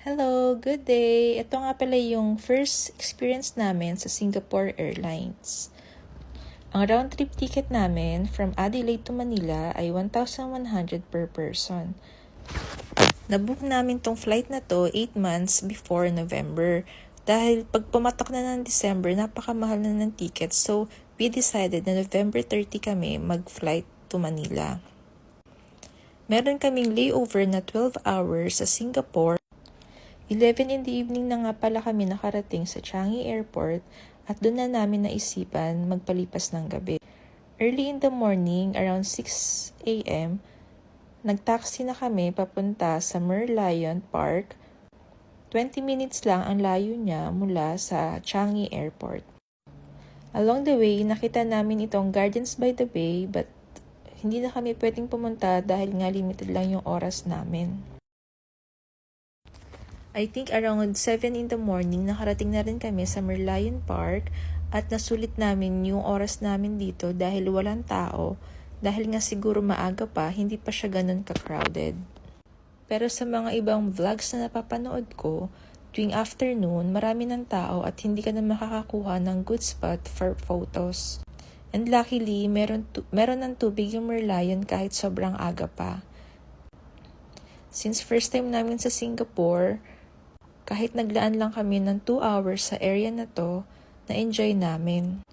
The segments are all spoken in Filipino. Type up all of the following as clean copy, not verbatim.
Hello, good day! Ito nga pala yung first experience namin sa Singapore Airlines. Ang round trip ticket namin from Adelaide to Manila ay 1,100 per person. Nabook namin tong flight na to 8 months before November. Dahil pag pumatok na ng December, napakamahal na ng ticket. So, we decided na November 30 kami mag-flight to Manila. Meron kaming layover na 12 hours sa Singapore. 11 in the evening na nga pala kami nakarating sa Changi Airport at doon na namin naisipan magpalipas ng gabi. Early in the morning, around 6 a.m., nagtaxi na kami papunta sa Merlion Park. 20 minutes lang ang layo niya mula sa Changi Airport. Along the way, nakita namin itong Gardens by the Bay but hindi na kami pwedeng pumunta dahil nga limited lang yung oras namin. I think around 7 in the morning, nakarating na rin kami sa Merlion Park at nasulit namin yung oras namin dito dahil walang tao. Dahil nga siguro maaga pa, hindi pa siya ganun ka-crowded. Pero sa mga ibang vlogs na napapanood ko, tuwing afternoon, marami ng tao at hindi ka na makakakuha ng good spot for photos. And luckily, meron ng tubig yung Merlion kahit sobrang aga pa. Since first time namin sa Singapore, kahit naglaan lang kami ng 2 hours sa area na to, na-enjoy namin.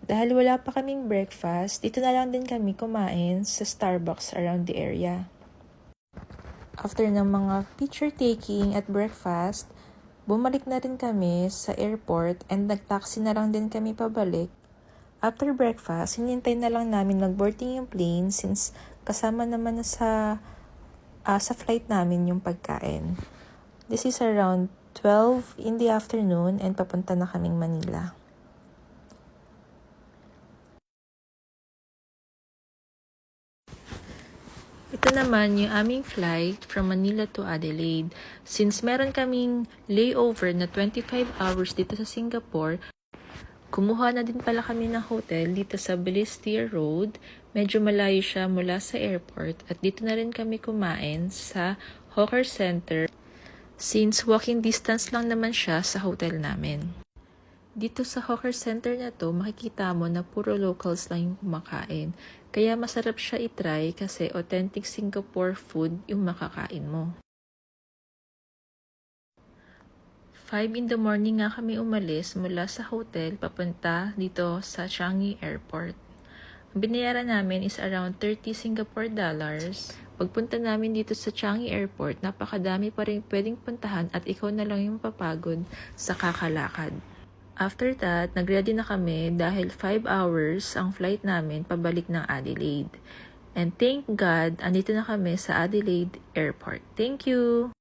Dahil wala pa kaming breakfast, dito na lang din kami kumain sa Starbucks around the area. After ng mga picture taking at breakfast, bumalik na rin kami sa airport and nagtaxi na lang din kami pabalik. After breakfast, hinintay na lang namin mag-boarding yung plane since kasama naman na sa flight namin yung pagkain. This is around 12 in the afternoon and papunta na kaming Manila. Ito naman yung aming flight from Manila to Adelaide. Since meron kaming layover na 25 hours dito sa Singapore, kumuha na din pala kami ng hotel dito sa Balestier Road. Medyo malayo siya mula sa airport at dito na rin kami kumain sa Hawker Center. Since walking distance lang naman siya sa hotel namin. Dito sa Hawker Center na to, makikita mo na puro locals lang yung kumakain. Kaya masarap siya itry kasi authentic Singapore food yung makakain mo. 5 in the morning nga kami umalis mula sa hotel papunta dito sa Changi Airport. Ang binayaran namin is around 30 Singapore dollars. Pagpunta namin dito sa Changi Airport, napakadami pa rin pwedeng puntahan at ikaw na lang yung papagod sa kakalakad. After that, nagready na kami dahil 5 hours ang flight namin pabalik ng Adelaide. And thank God, andito na kami sa Adelaide Airport. Thank you!